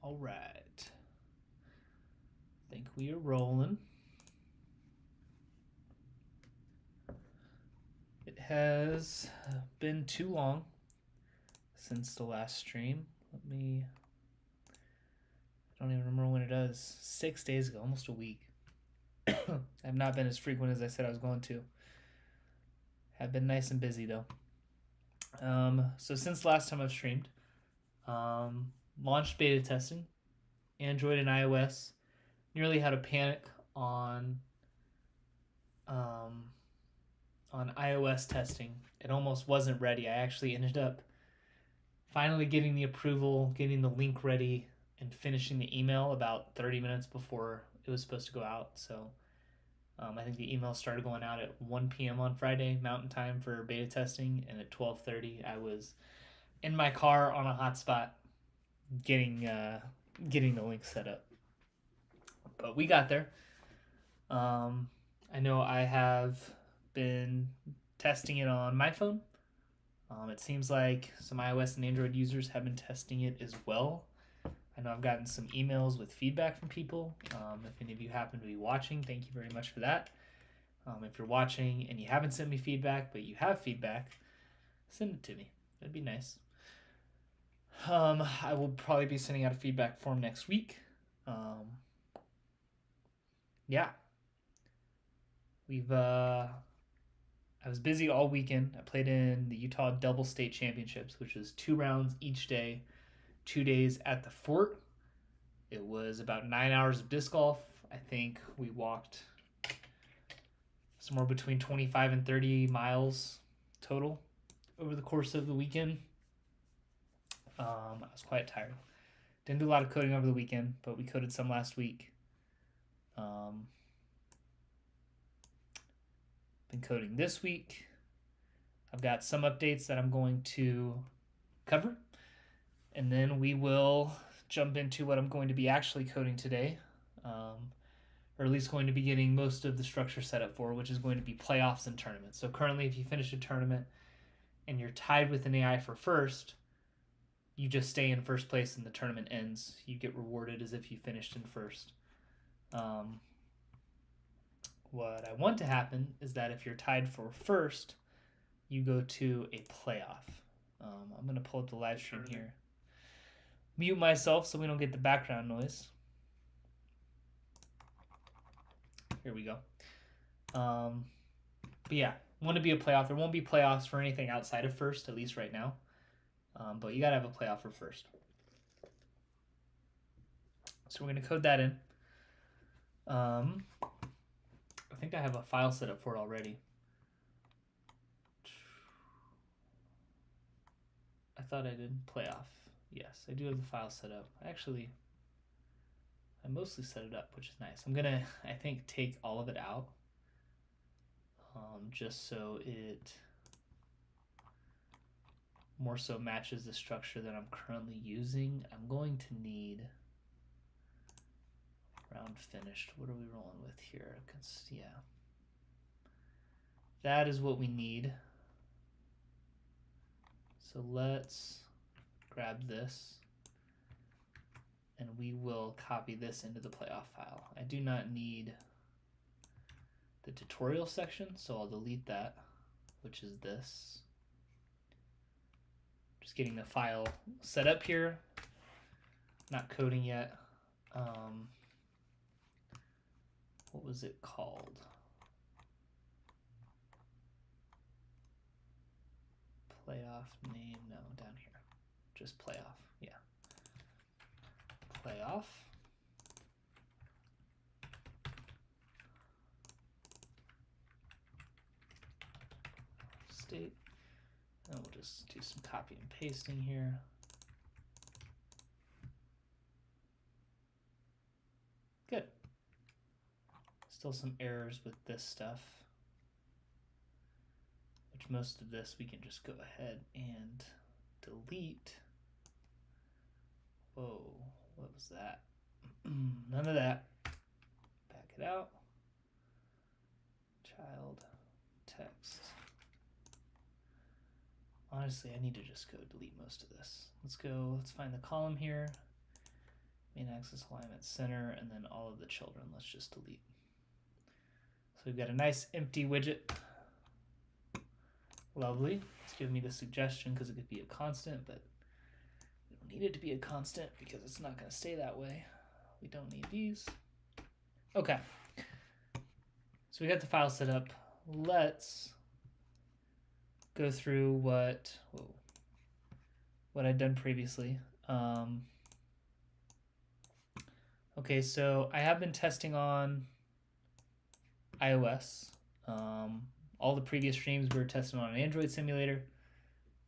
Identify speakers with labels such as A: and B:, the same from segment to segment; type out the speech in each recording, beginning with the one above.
A: All right. Think we are rolling. It has been too long since the last stream. I don't even remember when it is. 6 days ago, almost a week. I've not been as frequent as I said I was going to. Have been nice and busy though. So since last time I've streamed, launched beta testing, Android and iOS. Nearly had a panic on um, on iOS testing. It almost wasn't ready. I actually ended up finally getting the approval, getting the link ready, and finishing the email about 30 minutes before it was supposed to go out. So I think the email started going out at 1 p.m. on Friday Mountain Time for beta testing, and at 12:30 I was in my car on a hotspot getting getting the link set up. But we got there. I know I have been testing it on my phone. It seems like some iOS and Android users have been testing it as well. I know I've gotten some emails with feedback from people. If any of you happen to be watching, thank you very much for that. If you're watching and you haven't sent me feedback, but you have feedback, send it to me. That'd be nice. I will probably be sending out a feedback form next week. Yeah. I was busy all weekend. I played in the Utah Double State Championships, which was 2 rounds each day, 2 days at the fort. It was about 9 hours of disc golf. I think we walked somewhere between 25 and 30 miles total over the course of the weekend. I was quite tired. Didn't do a lot of coding over the weekend, but we coded some last week. Been coding this week. I've got some updates that I'm going to cover, and then we will jump into what I'm going to be actually coding today, or at least going to be getting most of the structure set up for, which is going to be playoffs and tournaments. So currently, if you finish a tournament and you're tied with an AI for first, you just stay in first place and the tournament ends. You get rewarded as if you finished in first. What I want to happen is that if you're tied for first, you go to a playoff. I'm going to pull up the live stream here. Mute myself so we don't get the background noise. Here we go. But yeah, want to be a playoff. There won't be playoffs for anything outside of first, at least right now. But you got to have a playoff for first. So we're going to code that in. I think I have a file set up for it already. I thought I did playoff. Yes, I do have the file set up. Actually, I mostly set it up, which is nice. I'm gonna, I think, take all of it out, just so it more so matches the structure that I'm currently using. I'm going to need round finished. What are we rolling with here? Yeah, that is what we need. So let's grab this, and we will copy this into the playoff file. I do not need the tutorial section, so I'll delete that, which is this. Just getting the file set up here. Not coding yet. What was it called? Playoff name, no, down here. Just playoff, yeah. Playoff. State. And we'll just do some copy and pasting here. Good. Still some errors with this stuff, which most of this we can just go ahead and delete. Whoa, what was that? None of that. Back it out. Child text. Honestly, I need to just go delete most of this. Let's find the column here. Main axis alignment center, and then all of the children. Let's just delete. So we've got a nice empty widget. Lovely. It's giving me the suggestion because it could be a constant, but we don't need it to be a constant because it's not going to stay that way. We don't need these. Okay. So we got the file set up. Let's go through what I'd done previously. Okay, so I have been testing on iOS. All the previous streams we were testing on an Android simulator.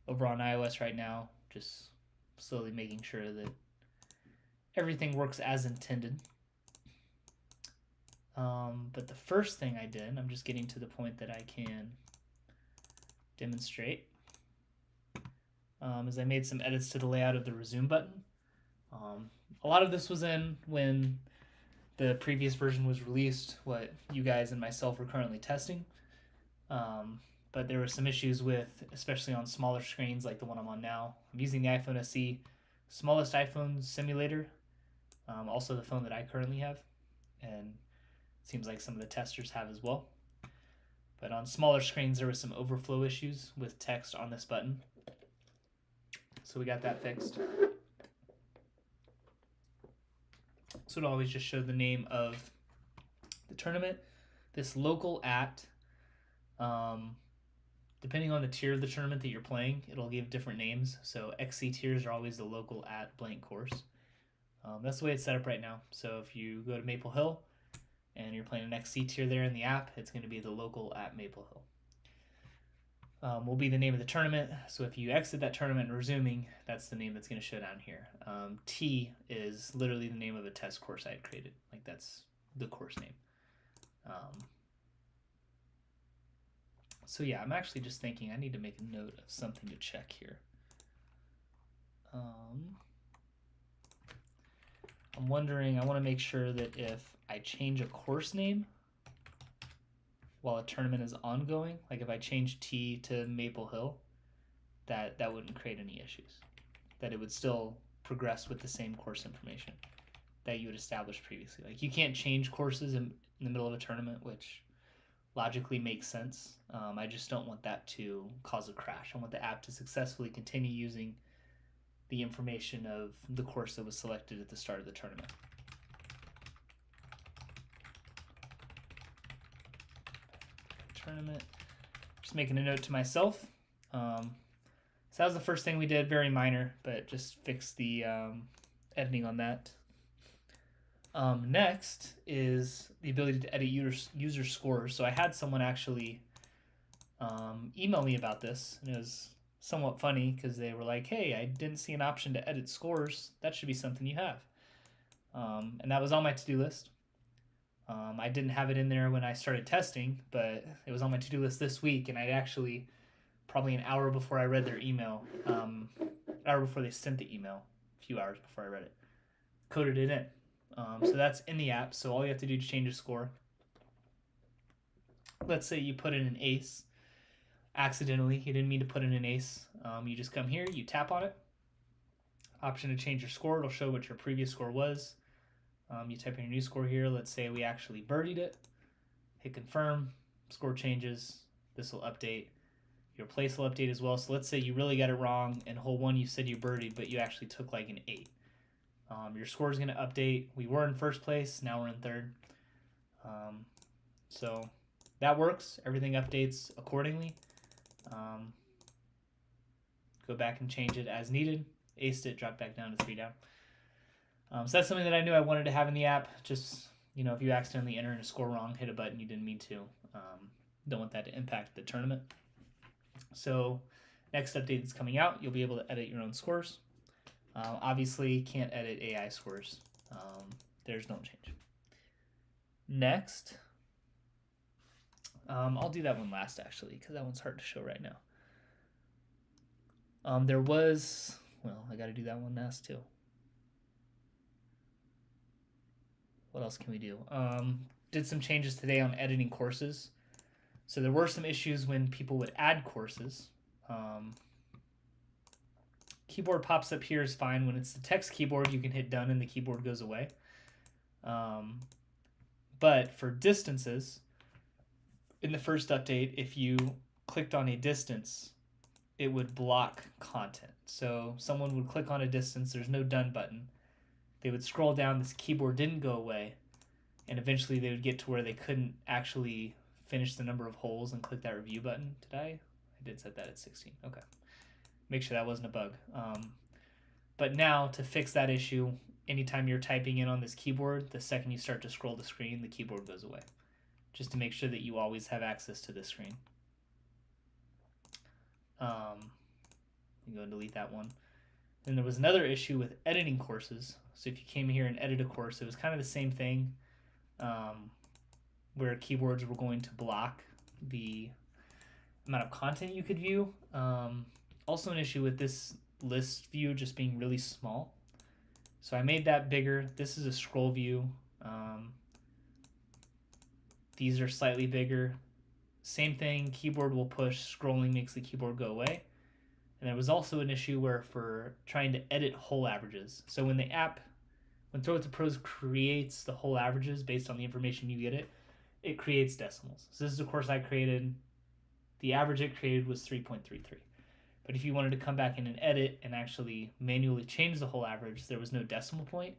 A: Over on iOS right now, just slowly making sure that everything works as intended. But the first thing I did, I'm just getting to the point that I can demonstrate, is I made some edits to the layout of the resume button. A lot of this was in when the previous version was released, what you guys and myself are currently testing. But there were some issues with, especially on smaller screens like the one I'm on now. I'm using the iPhone SE, smallest iPhone simulator, also the phone that I currently have, and it seems like some of the testers have as well. But on smaller screens, there were some overflow issues with text on this button. So we got that fixed. So it always just showed the name of the tournament. This local at, depending on the tier of the tournament that you're playing, it'll give different names. So XC tiers are always the local at blank course. That's the way it's set up right now. So if you go to Maple Hill and you're playing an XC tier there in the app, it's going to be the local at Maple Hill. Will be the name of the tournament. So if you exit that tournament and resuming, that's the name that's going to show down here. T is literally the name of a test course I had created. Like that's the course name. So yeah, I'm actually just thinking I need to make a note of something to check here. I'm wondering, I want to make sure that if I change a course name while a tournament is ongoing, like if I change T to Maple Hill, that wouldn't create any issues. That it would still progress with the same course information that you had established previously. Like you can't change courses in the middle of a tournament, which logically makes sense. I just don't want that to cause a crash. I want the app to successfully continue using the information of the course that was selected at the start of the tournament. Tournament. Just making a note to myself. So that was the first thing we did, very minor, but just fix the editing on that. Next is the ability to edit user scores. So I had someone actually email me about this, and it was somewhat funny because they were like, hey, I didn't see an option to edit scores. That should be something you have. And that was on my to-do list. I didn't have it in there when I started testing, but it was on my to-do list this week, and I'd actually, probably an hour before I read their email, hour before they sent the email, a few hours before I read it, coded it in. So that's in the app, so all you have to do to change a score. Let's say you put in an ace accidentally. You didn't mean to put in an ace. You just come here, you tap on it. Option to change your score. It'll show what your previous score was. You type in your new score here. Let's say we actually birdied it. Hit confirm. Score changes. This will update. Your place will update as well. So let's say you really got it wrong. In hole 1 you said you birdied, but you actually took like an 8. Your score is going to update. We were in first place. Now we're in third. So that works. Everything updates accordingly. Go back and change it as needed. Aced it, dropped back down to 3 down. So that's something that I knew I wanted to have in the app. Just, if you accidentally enter in a score wrong, hit a button you didn't mean to. Don't want that to impact the tournament. So next update that's coming out, you'll be able to edit your own scores. Obviously, can't edit AI scores. There's no change. Next, I'll do that one last, actually, because that one's hard to show right now. I got to do that one last, too. What else can we do? Did some changes today on editing courses. So there were some issues when people would add courses. keyboard pops up here is fine. When it's the text keyboard, you can hit done and the keyboard goes away. But for distances, in the first update, if you clicked on a distance, it would block content. So someone would click on a distance, there's no done button. They would scroll down, this keyboard didn't go away, and eventually they would get to where they couldn't actually finish the number of holes and click that review button. I did set that at 16. Okay. Make sure that wasn't a bug. But now to fix that issue, anytime you're typing in on this keyboard, the second you start to scroll the screen, the keyboard goes away. Just to make sure that you always have access to this screen. You go and delete that one. Then there was another issue with editing courses. So if you came here and edited a course, it was kind of the same thing, where keyboards were going to block the amount of content you could view. Also an issue with this list view just being really small. So I made that bigger. This is a scroll view. These are slightly bigger. Same thing, keyboard will push, scrolling makes the keyboard go away. And there was also an issue where for trying to edit hole averages. So when the app, when Throw It to Pros creates the hole averages based on the information you get it creates decimals. So this is a course I created. The average it created was 3.33. But if you wanted to come back in and edit and actually manually change the whole average, there was no decimal point.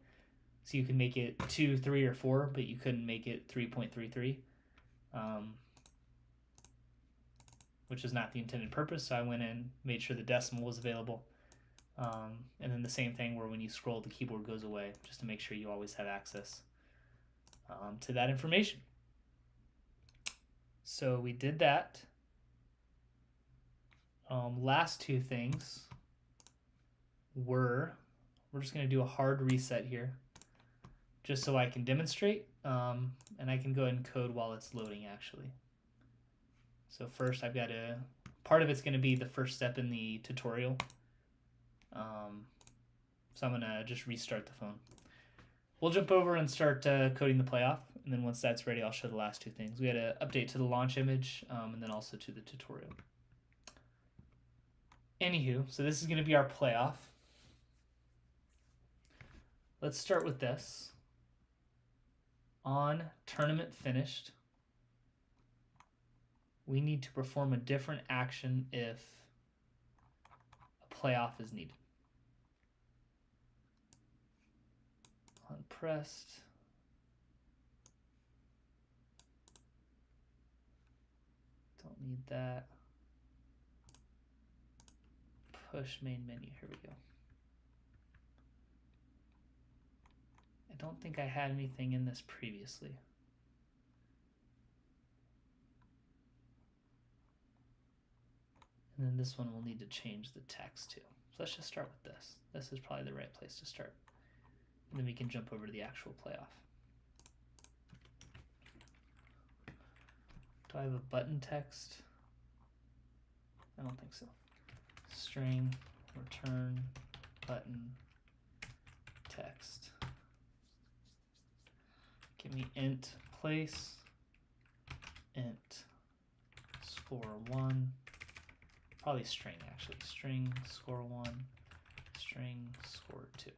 A: So you could make it 2, 3, or 4, but you couldn't make it 3.33, which is not the intended purpose. So I went in, made sure the decimal was available. And then the same thing where when you scroll, the keyboard goes away, just to make sure you always have access to that information. So we did that. Last two things were, we're just going to do a hard reset here just so I can demonstrate, and I can go ahead and code while it's loading actually. So first I've got to, part of it's going to be the first step in the tutorial. So I'm going to just restart the phone. We'll jump over and start coding the playoff, and then once that's ready I'll show the last two things. We had an update to the launch image and then also to the tutorial. Anywho, so this is going to be our playoff. Let's start with this. On tournament finished, we need to perform a different action if a playoff is needed. On pressed. Don't need that. Push main menu, here we go. I don't think I had anything in this previously. And then this one we'll need to change the text to. So let's just start with this. This is probably the right place to start. And then we can jump over to the actual playoff. Do I have a button text? I don't think so. String return button text. Give me int place, int score 1, probably string actually, string score 1, string score 2.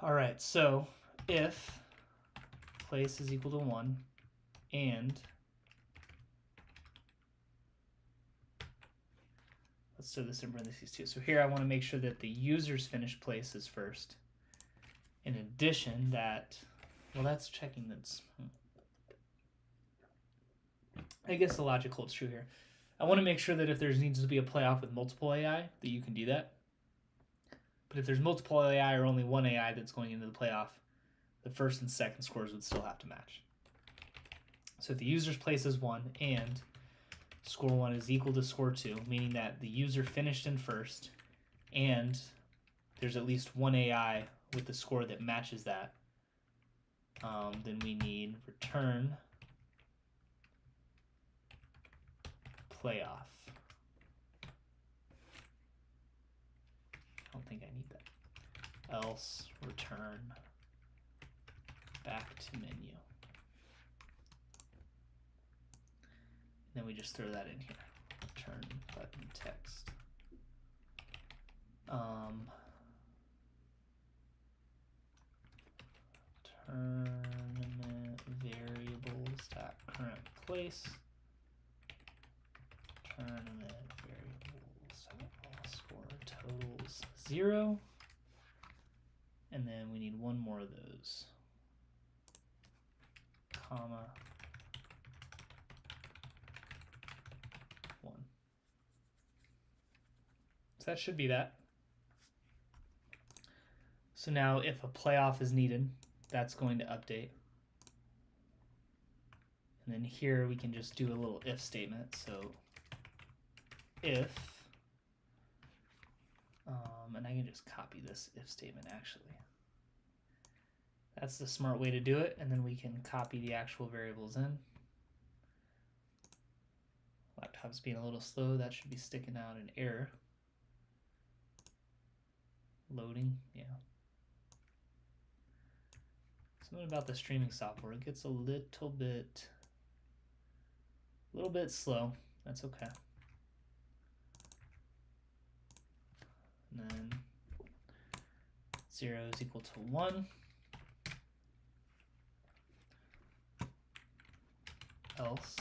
A: All right, so if place is equal to 1 and let's throw this in parentheses too. So here I want to make sure that the user's finished place is first. In addition, that, well, that's checking that's, I guess the logic holds true here. I want to make sure that if there needs to be a playoff with multiple AI, that you can do that. But if there's multiple AI or only one AI that's going into the playoff, the first and second scores would still have to match. So if the user's place is 1 and score 1 is equal to score 2, meaning that the user finished in first and there's at least one AI with the score that matches that, then we need return playoff. I don't think I need that. Else return back to menu. And then we just throw that in here. return button text. Tournament variables dot current place. Tournament variables all score totals 0. And then we need one more of those. Comma 1. So that should be that. So now if a playoff is needed, that's going to update. And then here we can just do a little if statement. So if, and I can just copy this if statement actually. That's the smart way to do it. And then we can copy the actual variables in. Laptop's being a little slow. That should be sticking out an error. Loading, yeah. Something about the streaming software. It gets a little bit slow. That's okay. And then 0 is equal to 1. Else.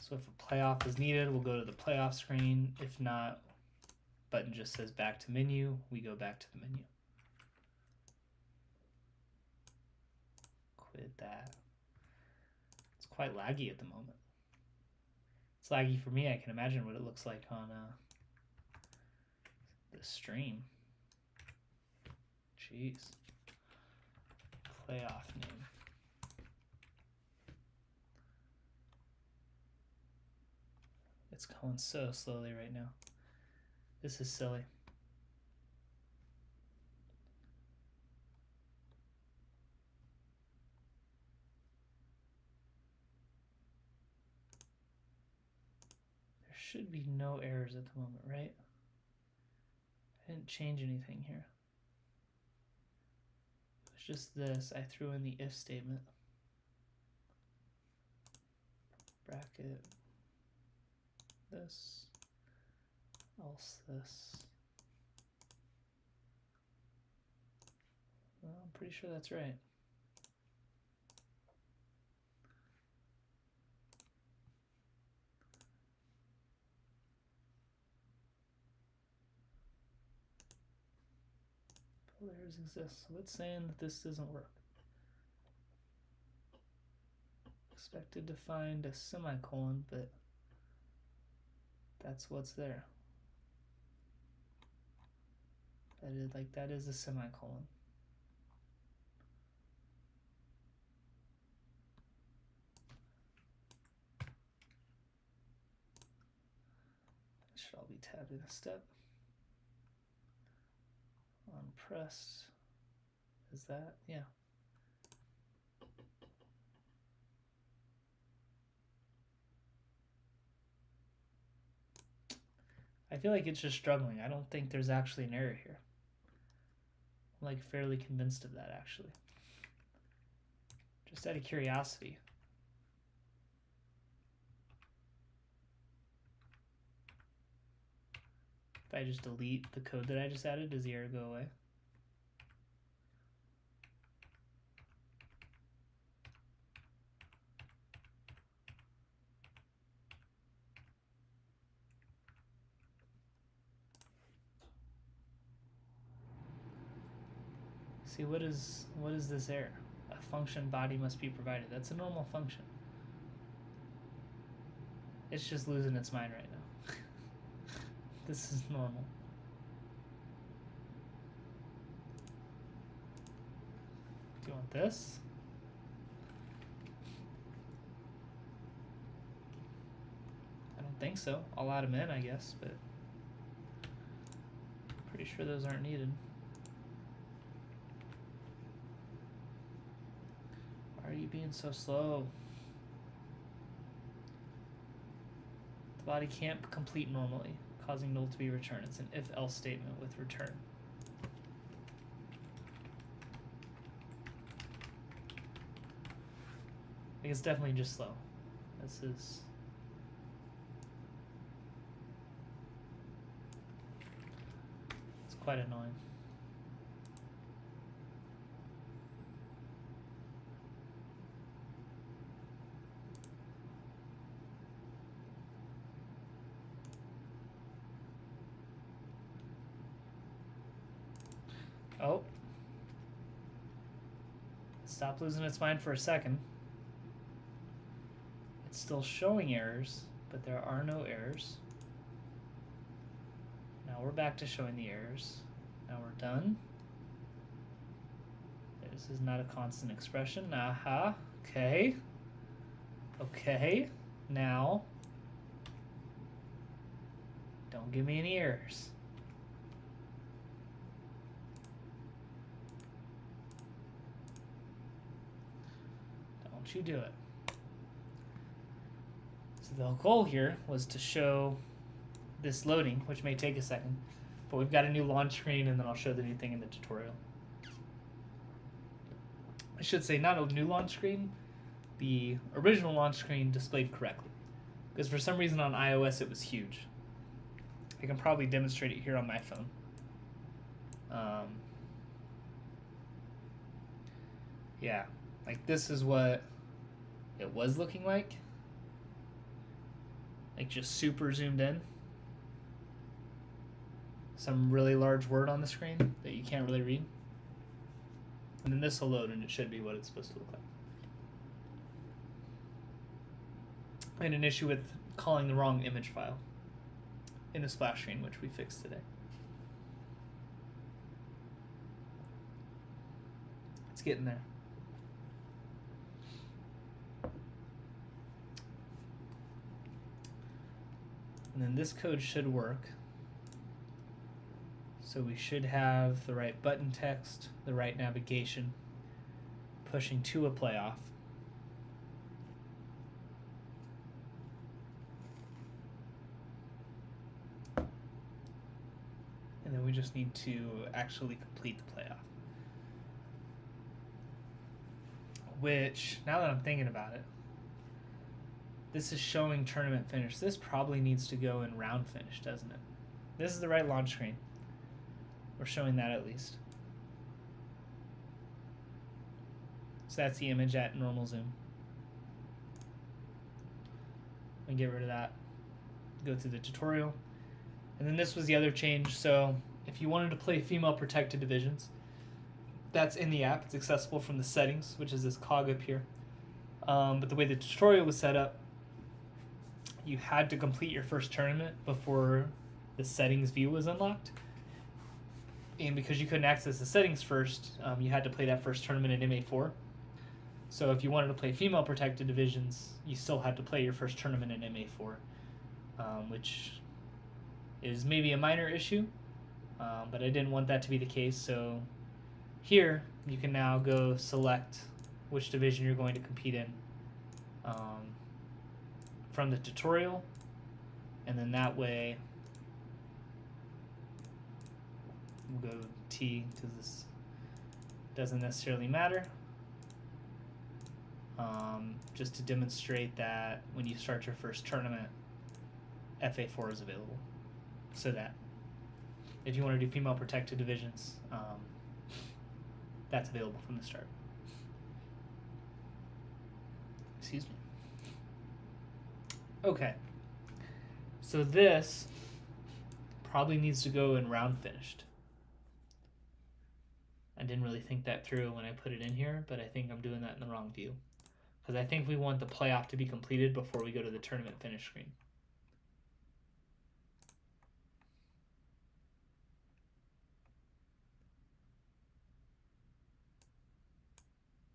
A: So if a playoff is needed, we'll go to the playoff screen. If not, button just says back to menu. We go back to the menu. Quit that. It's quite laggy at the moment. It's laggy for me. I can imagine what it looks like on the stream. Jeez. Playoff name. It's going so slowly right now. This is silly. There should be no errors at the moment, right? I didn't change anything here. It was just this. I threw in the if statement. Bracket. This, else this. Well, I'm pretty sure that's right. Errors exist, so it's saying that this doesn't work. Expected to find a semicolon, but that's what's there. That is a semicolon. It should all be tabbed in a step. On pressed. Is that? Yeah. I feel like it's just struggling. I don't think there's actually an error here. I'm like fairly convinced of that actually. Just out of curiosity. If I just delete the code that I just added, does the error go away? See, what is this error? A function body must be provided. That's a normal function. It's just losing its mind right now. This is normal. Do you want this? I don't think so. I'll add them in, I guess, but pretty sure those aren't needed. Why are you being so slow? The body can't complete normally, causing null to be returned. It's an if-else statement with return. Like, it's definitely just slow. This is quite annoying. Oh. Stop losing its mind for a second. It's still showing errors, but there are no errors. Now we're back to showing the errors. Now we're done. This is not a constant expression. Aha. Okay. Okay. Now. Don't give me any errors. Don't you do it. So the goal here was to show this loading, which may take a second, but we've got a new launch screen, and then I'll show the new thing in the tutorial. I should say not a new launch screen, the original launch screen displayed correctly, because for some reason on iOS it was huge. I can probably demonstrate it here on my phone. Yeah, like this is what it was looking like just super zoomed in. Some really large word on the screen that you can't really read. And then this will load and it should be what it's supposed to look like. And an issue with calling the wrong image file in the splash screen, which we fixed today. It's getting there. And then this code should work. So we should have the right button text, the right navigation, pushing to a playoff. And then we just need to actually complete the playoff. Which, now that I'm thinking about it, this is showing tournament finish. This probably needs to go in round finish, doesn't it? This is the right launch screen. We're showing that at least. So that's the image at normal zoom. And get rid of that. Go through the tutorial. And then this was the other change. So if you wanted to play female protected divisions, that's in the app. It's accessible from the settings, which is this cog up here. But the way the tutorial was set up, you had to complete your first tournament before the settings view was unlocked. And because you couldn't access the settings first, you had to play that first tournament in MA4. So if you wanted to play female protected divisions, you still had to play your first tournament in MA4, which is maybe a minor issue, but I didn't want that to be the case. So here, you can now go select which division you're going to compete in from the tutorial, and then that way we'll go T because this doesn't necessarily matter. Just to demonstrate that when you start your first tournament, FA4 is available. So that if you want to do female protected divisions, that's available from the start. Excuse me. Okay. So this probably needs to go in round finished. I didn't really think that through when I put it in here, but I think I'm doing that in the wrong view. Because I think we want the playoff to be completed before we go to the tournament finish screen.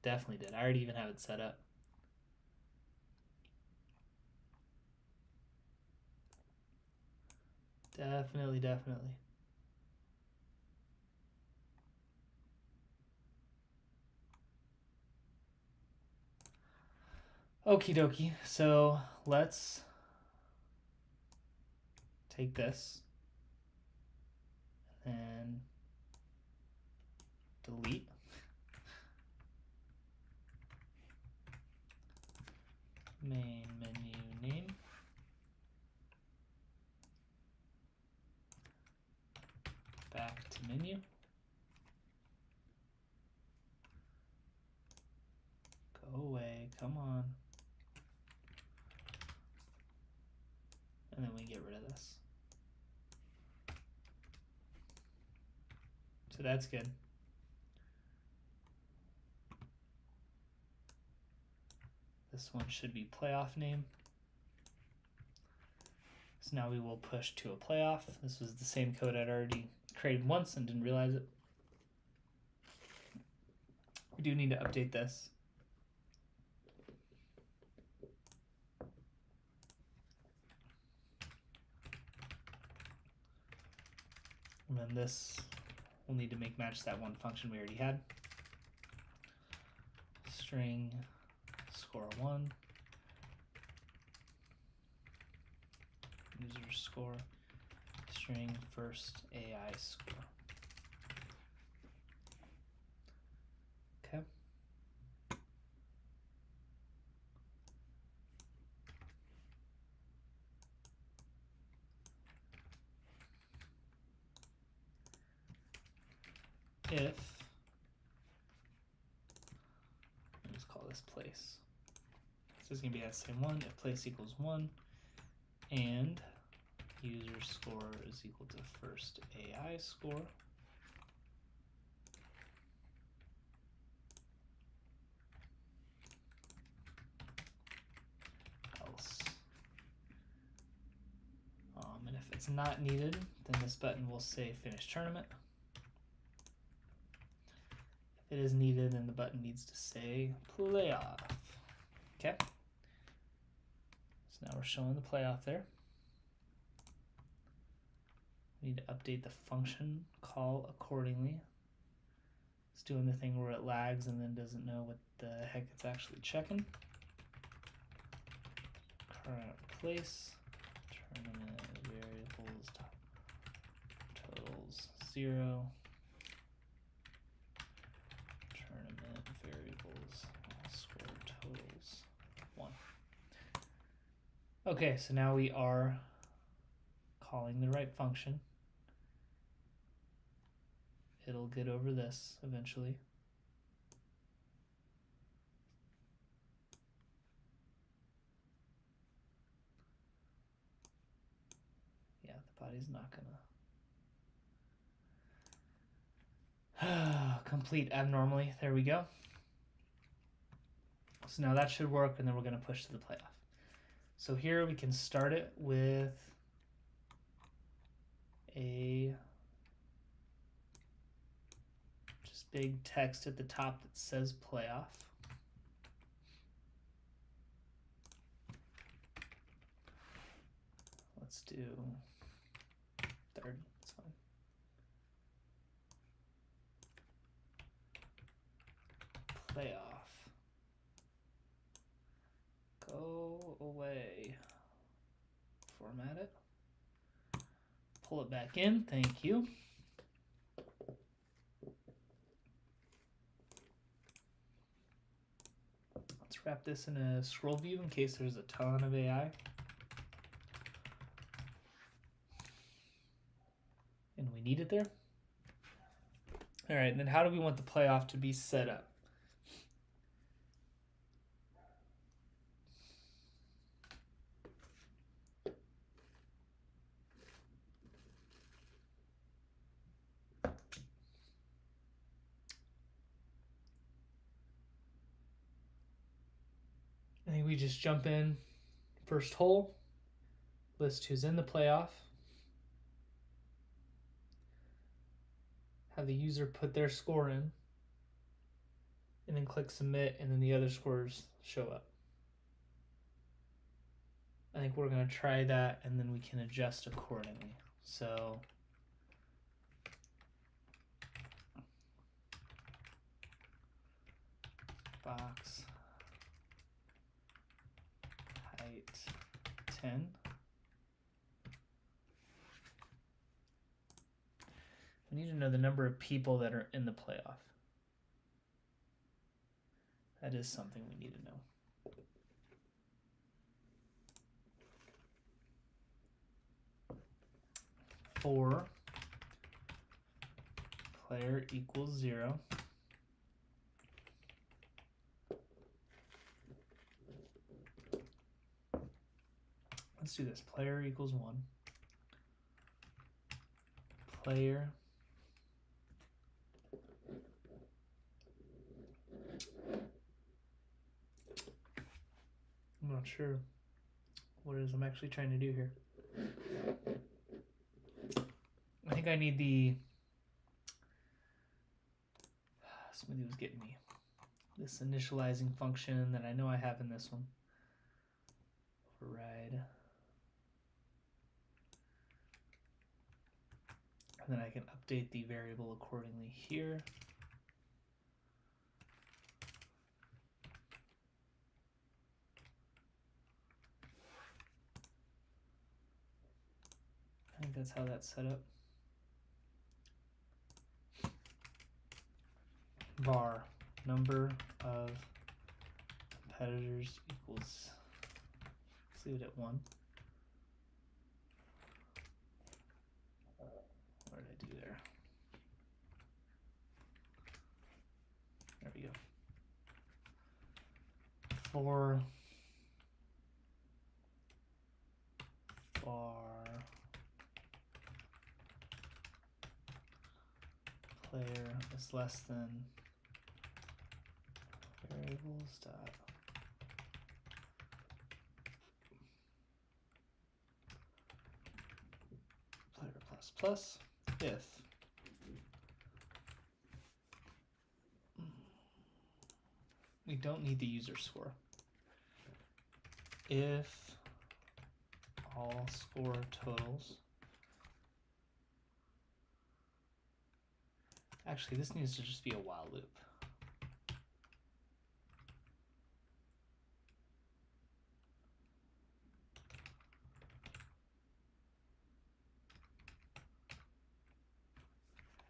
A: Definitely did. I already even have it set up. Definitely. Okie dokie. So let's take this and delete. Main menu name. Back to and then we get rid of this. So that's good. This one should be playoff name. So now we will push to a playoff. This was the same code I'd already created once and didn't realize it. We do need to update this. And then this we'll need to make match that one function we already had. String score1 user score string first AI score. Okay. If, let's call this place. So it's going to be that same one. If place equals 1 and user score is equal to first AI score, else. And if it's not needed, then this button will say finish tournament. If it is needed, then the button needs to say playoff. Okay. So now we're showing the playoff there. We need to update the function call accordingly. It's doing the thing where it lags and then doesn't know what the heck it's actually checking. Current place, tournament variables, totals 0. Tournament variables, score totals 1. Okay, so now we are calling the right function. It'll get over this eventually. Yeah, the body's not gonna complete abnormally. There we go. So now that should work, and then we're gonna push to the playoff. So here we can start it with a just big text at the top that says playoff. Let's do 30, it's fine. Playoff. Go away. Format it. Pull it back in, thank you. Let's wrap this in a scroll view in case there's a ton of AI. And we need it there. All right, and then how do we want the playoff to be set up? I think we just jump in first hole, list who's in the playoff, have the user put their score in, and then click submit, and then the other scores show up. I think we're going to try that, and then we can adjust accordingly. So box height 10. We need to know the number of people that are in the playoff. That is something we need to know. For player equals 0. Let's do this. Player equals 1. Player I'm not sure what it is I'm actually trying to do here. I think I need the Smoothie was getting me. This initializing function that I know I have in this one. Override. And then I can update the variable accordingly here. I think that's how that's set up. Var number of competitors equals, let's leave it at 1. What did I do there? There we go. For player is less than variables dot player plus plus if we don't need the user score. If all score totals. Actually, this needs to just be a while loop.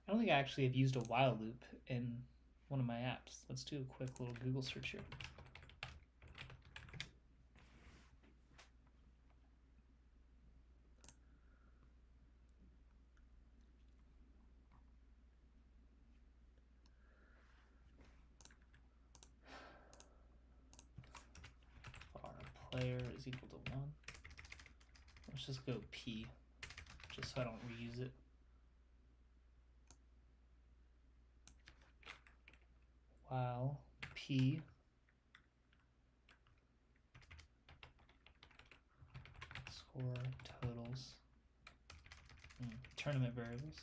A: I don't think I actually have used a while loop in one of my apps. Let's do a quick little Google search here. Player is equal to 1. Let's just go P, just so I don't reuse it. While P score totals, tournament variables,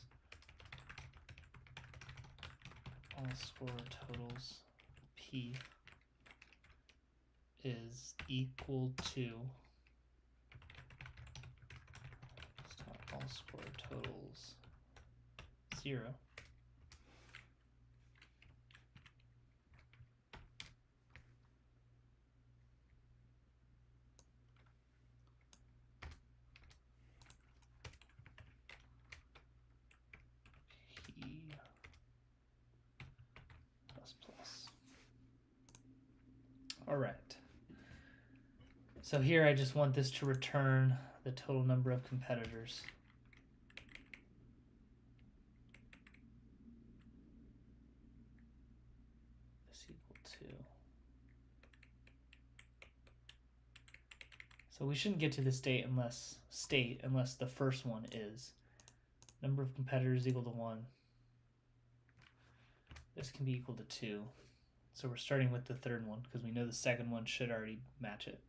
A: all score totals P is equal to all score totals 0. P plus plus. All right. So here I just want this to return the total number of competitors. Is equal to. So we shouldn't get to the state unless the first one is number of competitors equal to 1. This can be equal to 2. So we're starting with the third one because we know the second one should already match it.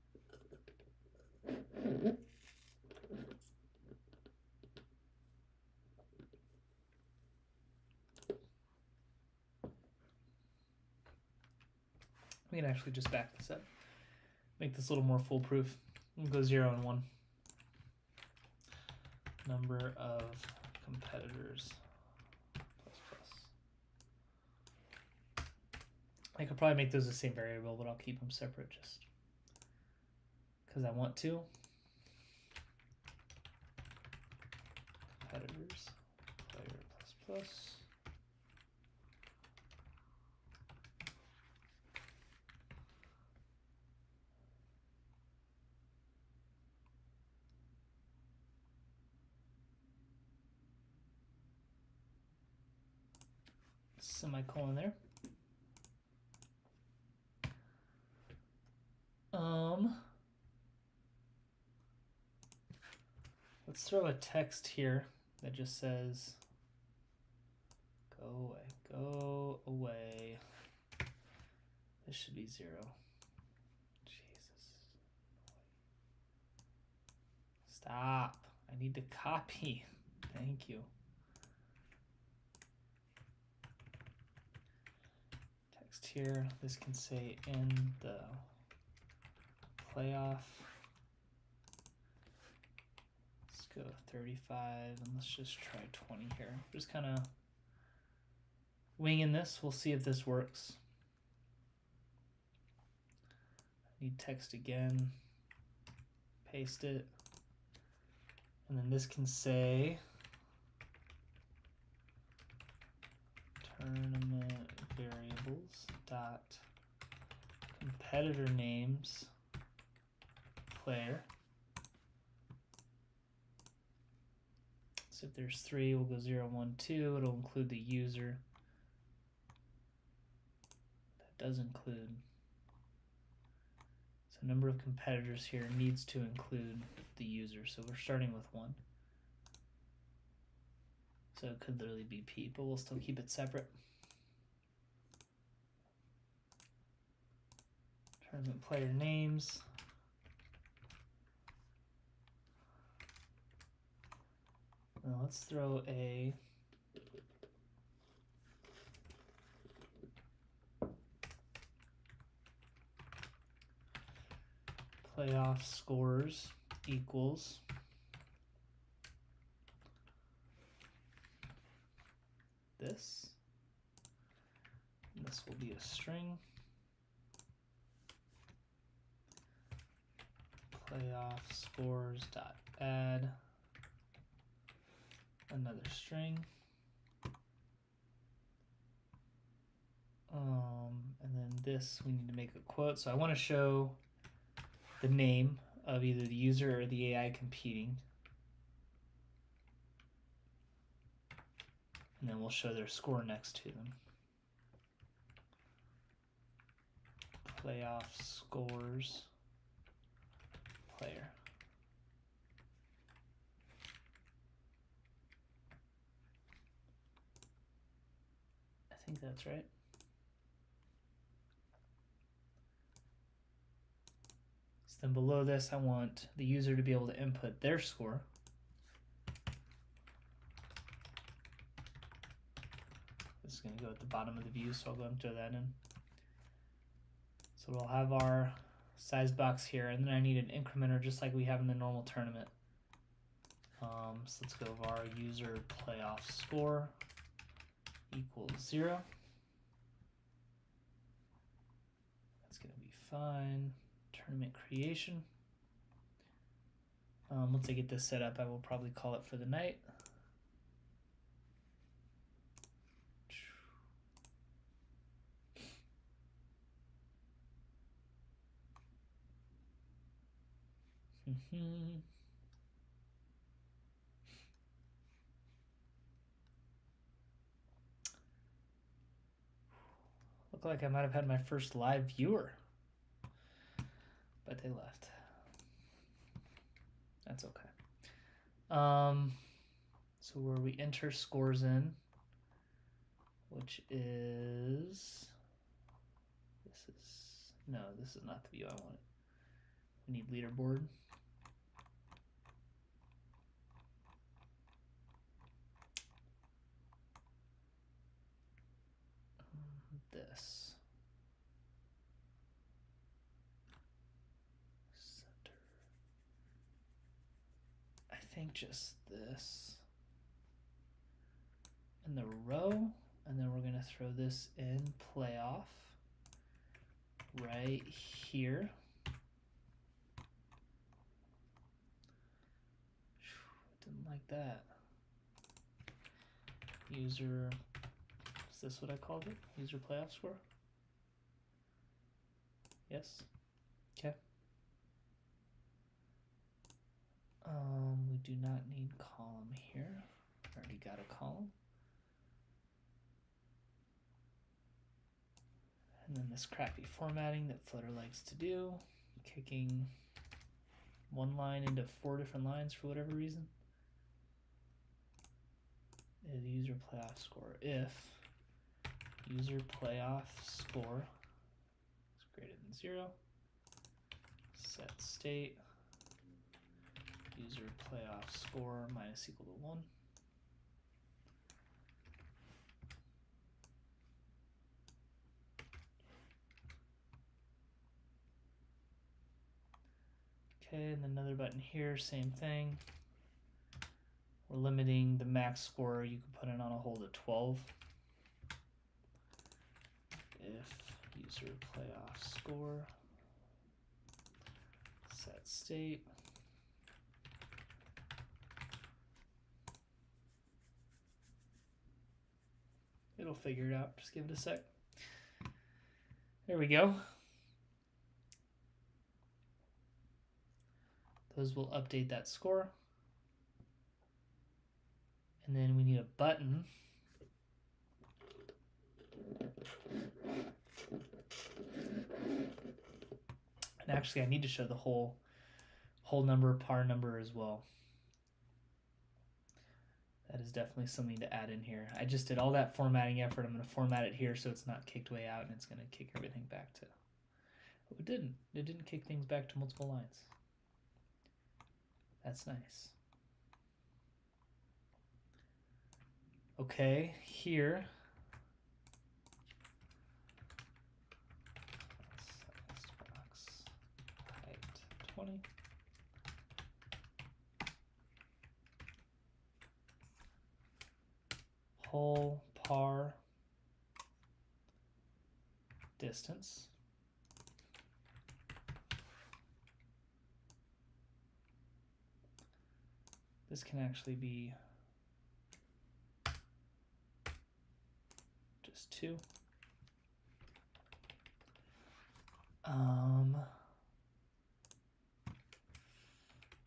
A: We can actually just back this up, make this a little more foolproof. We'll go 0 and 1. Number of competitors plus plus. I could probably make those the same variable, but I'll keep them separate just because I want to. Competitors, player plus plus. Semicolon there. Let's throw a text here that just says, go away, go away. This should be 0. Jesus. Stop. I need to copy. Thank you. Text here. This can say in the playoff. Let's go 35 and let's just try 20 here. Just kind of winging this. We'll see if this works. Need text again. Paste it. And then this can say tournament variables dot competitor names player. So if there's 3, we'll go 0, 1, 2. It'll include the user. That does include. So number of competitors here needs to include the user. So we're starting with 1. So it could literally be P, but we'll still keep it separate. Tournament player names. Now let's throw a playoff scores equals this. And this will be a string. Playoff scores dot add another string. And then this we need to make a quote. So I want to show the name of either the user or the AI competing. And then we'll show their score next to them. Playoff scores player. I think that's right. So then below this, I want the user to be able to input their score. This is going to go at the bottom of the view, so I'll go and throw that in. So we'll have our size box here, and then I need an incrementer just like we have in the normal tournament. So let's go var user playoff score equals 0. That's going to be fine. Tournament creation. Once I get this set up, I will probably call it for the night. Look like I might have had my first live viewer, but they left. That's okay. So where we enter scores in, which is this is not the view I wanted. We need leaderboard. This center. I think just this in the row, and then we're gonna throw this in playoff right here. Didn't like that. User, is this what I called it? User playoff score? Yes? Okay. We do not need column here. Already got a column. And then this crappy formatting that Flutter likes to do, kicking one line into 4 different lines for whatever reason. is user playoff score. If user playoff score is greater than 0, set state user playoff score minus equal to 1. Okay, and another button here, same thing. We're limiting the max score you can put in on a hole to 12. If user playoff score, set state. It'll figure it out. Just give it a sec. There we go. Those will update that score. And then we need a button. And actually, I need to show the whole number, par number as well. That is definitely something to add in here. I just did all that formatting effort. I'm going to format it here so it's not kicked way out, and it's going to kick everything back to... Oh, it didn't. It didn't kick things back to multiple lines. That's nice. Okay, here. Size box height 20. Hole par distance. This can actually be just 2.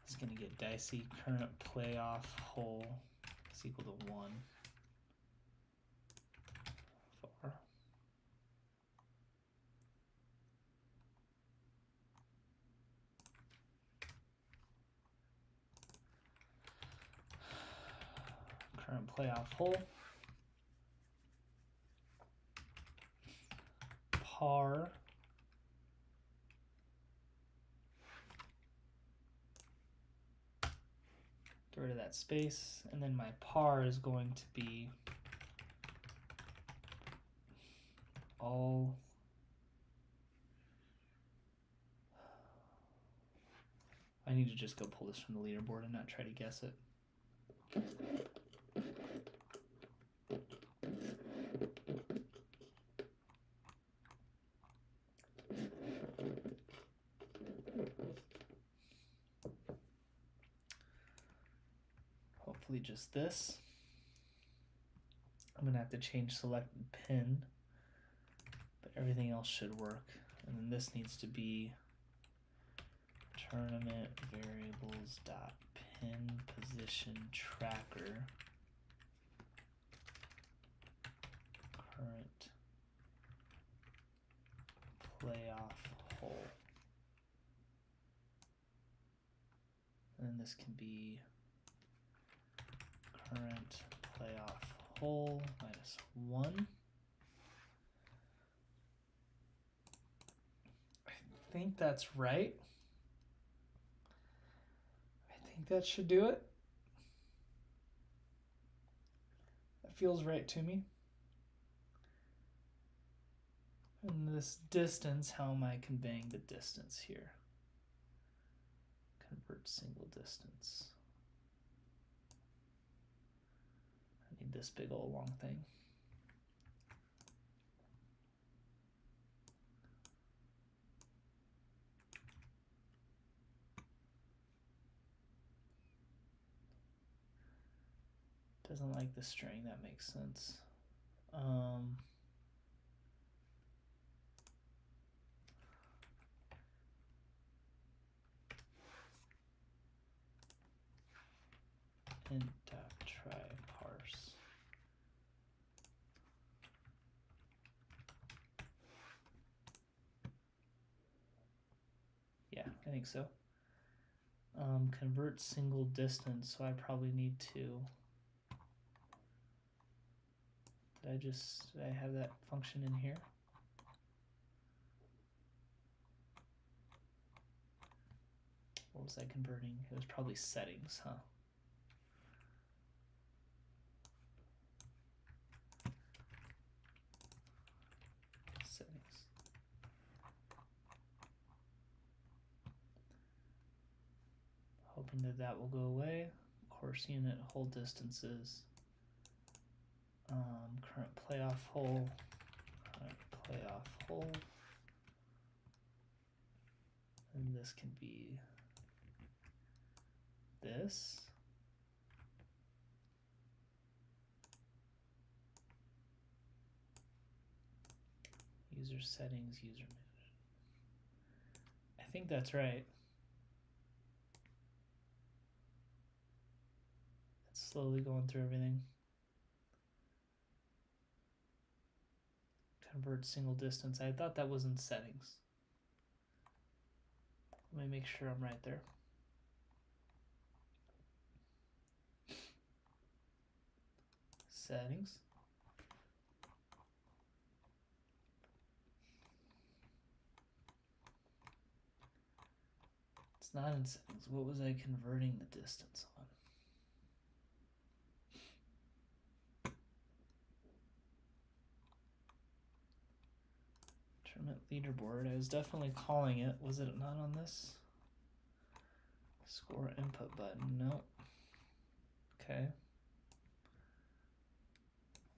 A: It's going to get dicey. Current playoff hole is equal to 1. Far. Current playoff hole. Par. Get rid of that space, and then my par is going to be all I need to just go pull this from the leaderboard and not try to guess it. Hopefully just this. I'm gonna have to change selected pin, but everything else should work. And then this needs to be tournament variables dot pin position tracker current playoff hole. And then this can be current playoff hole minus 1. I think that's right. I think that should do it. That feels right to me. And this distance, how am I conveying the distance here? Convert single distance. I need this big old long thing. Doesn't like the string, that makes sense. Int try parse. Yeah, I think so. Convert single distance, so I probably need to Did I have that function in here? What was I converting? It was probably settings, huh? Settings. Hoping that that will go away. Course unit, hold distances. Current playoff hole. Current playoff hole. And this can be this. User settings, user management. I think that's right. It's slowly going through everything. Convert single distance. I thought that was in settings. Let me make sure I'm right there. Settings. It's not in settings. What was I converting the distance on? Tournament leaderboard. I was definitely calling it. Was it not on this? Score input button. No. Okay.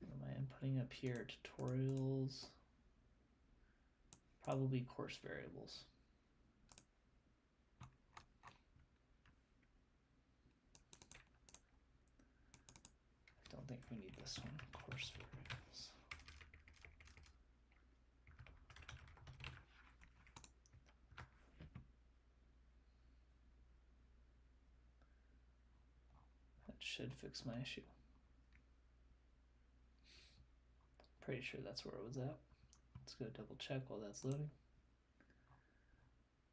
A: What am I inputting up here? Tutorials. Probably course variables. I don't think we need this one. Course variables. That should fix my issue. Pretty sure that's where it was at. Let's go double check while that's loading.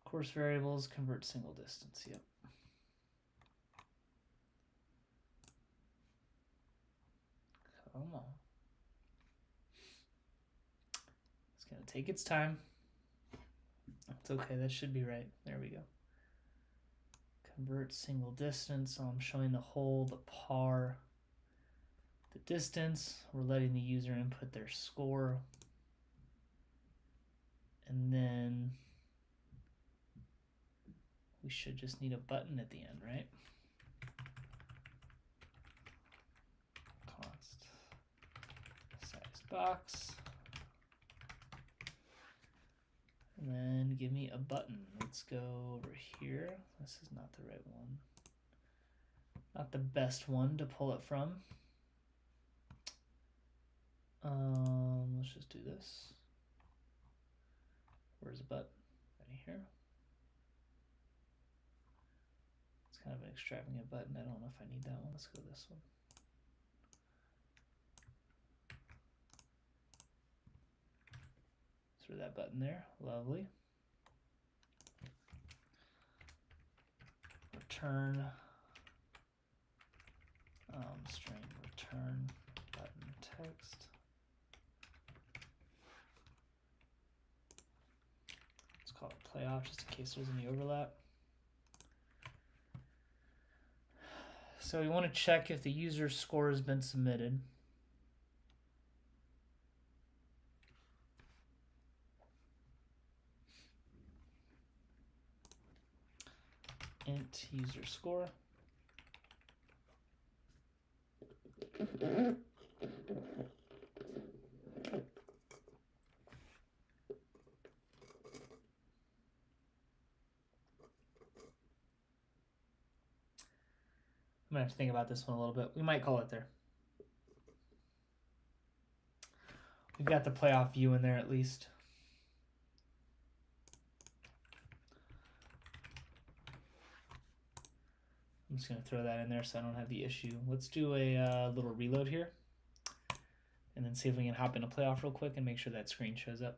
A: Course variables, convert single distance. Yep. Come on. It's going to take its time. It's okay. That should be right. There we go. Convert single distance. So I'm showing the hole, the par, the distance. We're letting the user input their score. And then we should just need a button at the end, right? Const size box. And then give me a button. Let's go over here. This is not the right one. Not the best one to pull it from. Let's just do this. Where's the button? Right here. It's kind of an extravagant button. I don't know if I need that one. Let's go this one. Throw that button there. Lovely. Return string return button text. Let's call it playoff just in case there's any overlap. So we want to check if the user's score has been submitted. Int user score. I'm gonna have to think about this one a little bit. We might call it there. We've got the playoff view in there at least. I'm just gonna throw that in there so I don't have the issue. Let's do a little reload here and then see if we can hop into playoff real quick and make sure that screen shows up.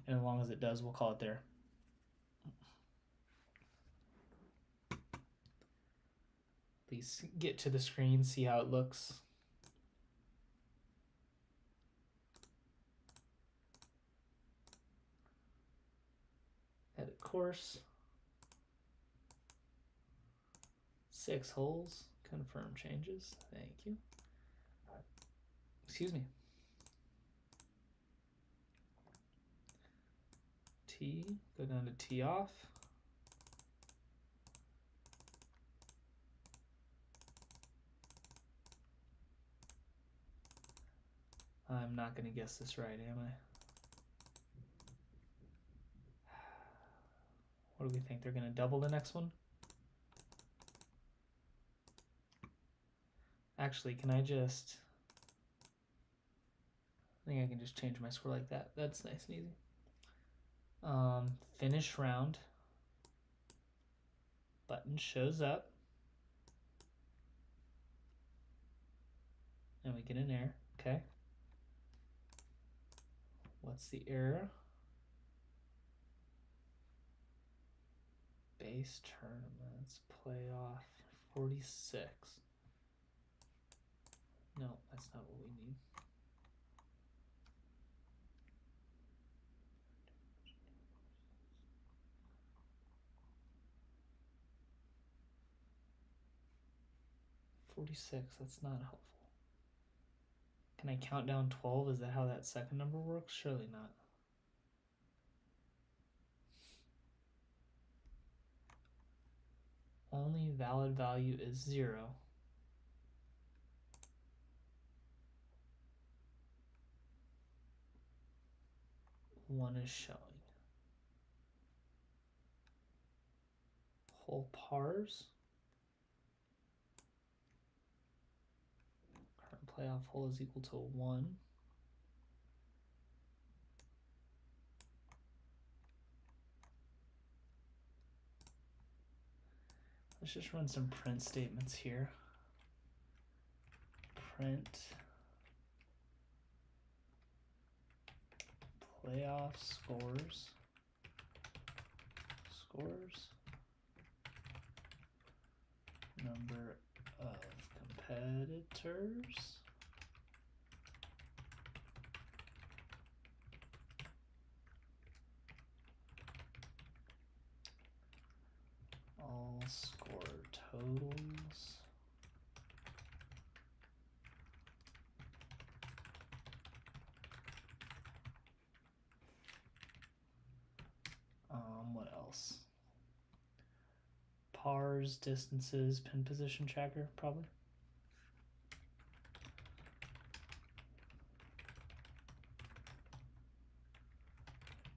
A: And as long as it does, we'll call it there. At least get to the screen, see how it looks. course. 6 holes. Confirm changes. Thank you. Excuse me. T. Go down to tee off. I'm not going to guess this right, am I? What do we think? They're going to double the next one? Actually, can I just... I think I can just change my score like that. That's nice and easy. Finish round. Button shows up. And we get an error. Okay. What's the error? Base tournaments, playoff, 46. No, that's not what we need. That's not helpful. Can I count down 12? Is that how that second number works? Surely not. Only valid value is 0. One is showing. Whole pars. Current playoff hole is equal to 1. Let's just run some print statements here. Print playoff scores. Number of competitors. All score totals. What else? Pars, distances, pin position tracker, probably.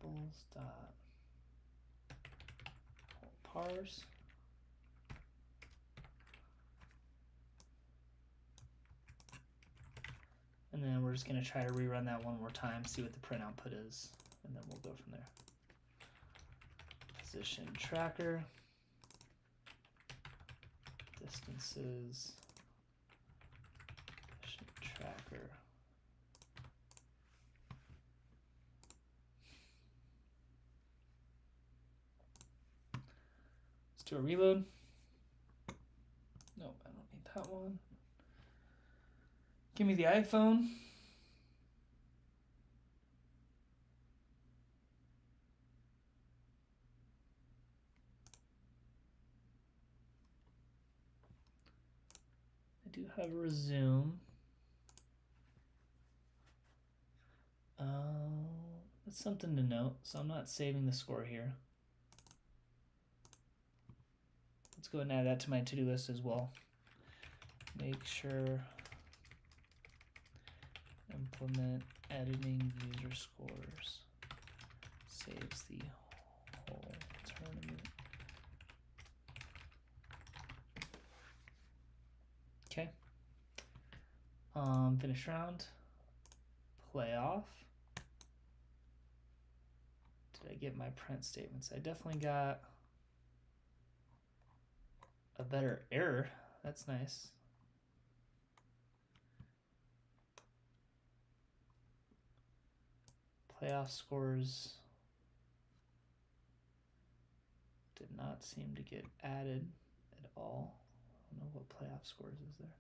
A: Bulls dot pars. And then we're just going to try to rerun that one more time, see what the print output is, and then we'll go from there. Position tracker, distances, position tracker. Let's do a reload. Nope, I don't need that one. Give me the iPhone. I do have a resume. That's something to note. So I'm not saving the score here. Let's go ahead and add that to my to-do list as well. Make sure implement editing user scores. Saves the whole tournament. Okay. Finish round. Playoff. Did I get my print statements? I definitely got a better error. That's nice. Playoff scores did not seem to get added at all. I don't know what playoff scores is there.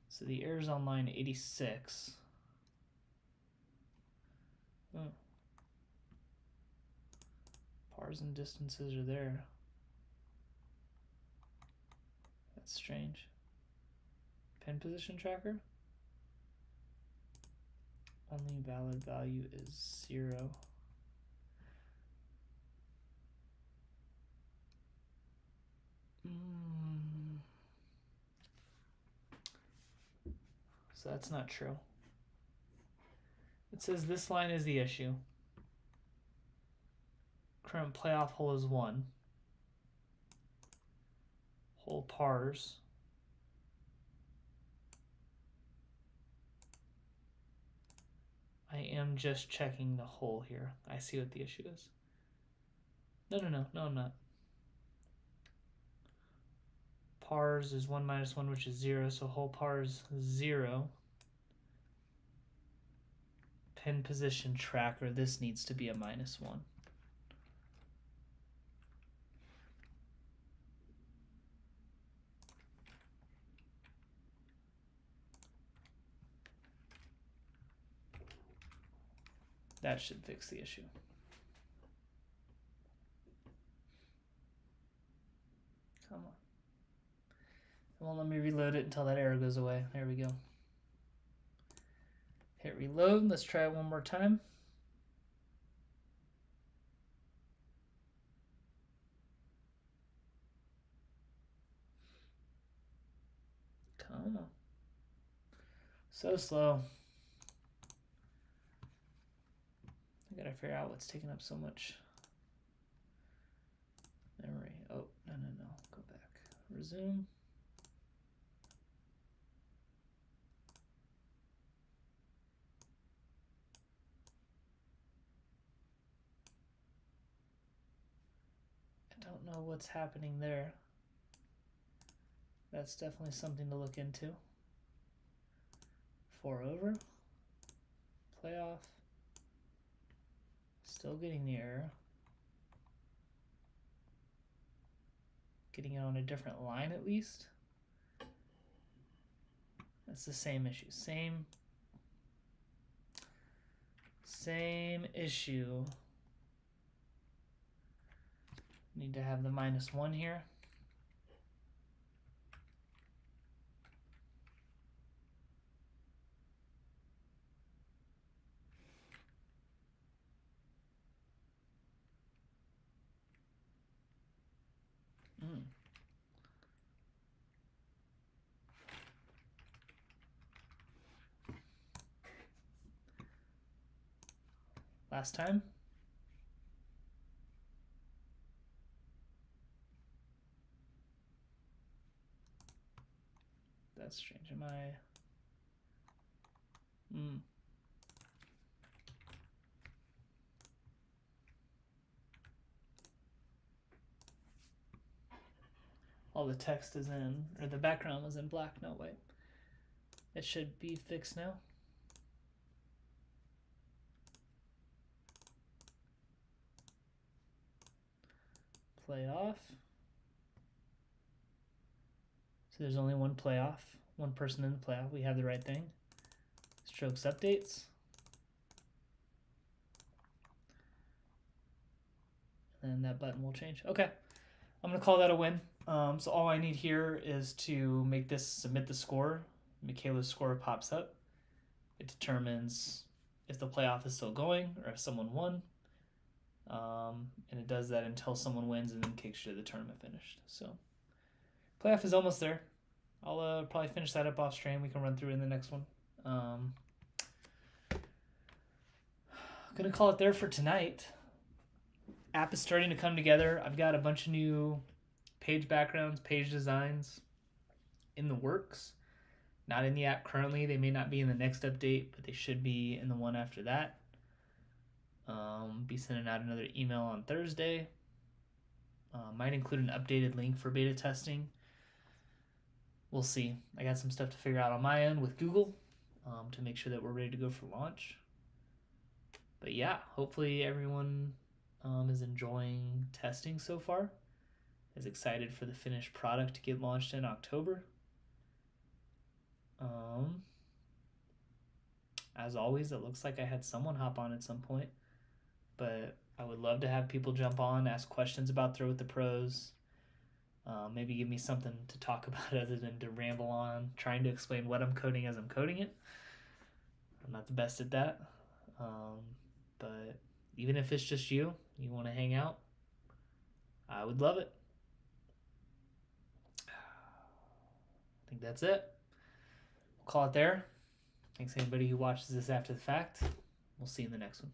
A: So the error's on line 86. Oh. Pars and distances are there. That's strange. Pin position tracker. Only valid value is 0. So that's not true. It says this line is the issue. Current playoff hole is 1. Hole pars. I am just checking the hole here. I see what the issue is. No, I'm not. Pars is 1 minus 1, which is 0, so hole pars 0. Pin position tracker, this needs to be a -1. That should fix the issue. Come on. It won't let me reload it until that error goes away. There we go. Hit reload. Let's try it one more time. Come on. So slow. I gotta figure out what's taking up so much memory. Oh, no. Go back. Resume. I don't know what's happening there. That's definitely something to look into. 4 over. Playoff. Still getting the error. Getting it on a different line at least. That's the same issue. Same issue. Need to have the -1 here. Last time. That's strange. Am I? All the text is in, or the background was in black. No, wait. It should be fixed now. Playoff. So there's only one playoff, one person in the playoff. We have the right thing. Strokes updates. And that button will change. Okay, I'm gonna call that a win. So all I need here is to make this submit the score. Michaela's score pops up. It determines if the playoff is still going or if someone won. And it does that until someone wins and then kicks you to the tournament finished. So playoff is almost there. I'll probably finish that up off stream. We can run through it in the next one. Gonna call it there for tonight. App is starting to come together. I've got a bunch of new page backgrounds, page designs in the works. Not in the app currently. They may not be in the next update, but they should be in the one after that. Be sending out another email on Thursday. Might include an updated link for beta testing. We'll see. I got some stuff to figure out on my end with Google to make sure that we're ready to go for launch. But yeah, hopefully everyone is enjoying testing so far. Is excited for the finished product to get launched in October. As always, it looks like I had someone hop on at some point, but I would love to have people jump on, ask questions about Throw with the Pros. Maybe give me something to talk about other than to ramble on, trying to explain what I'm coding as I'm coding it. I'm not the best at that. But even if it's just you want to hang out, I would love it. I think that's it. We'll call it there. Thanks anybody who watches this after the fact. We'll see you in the next one.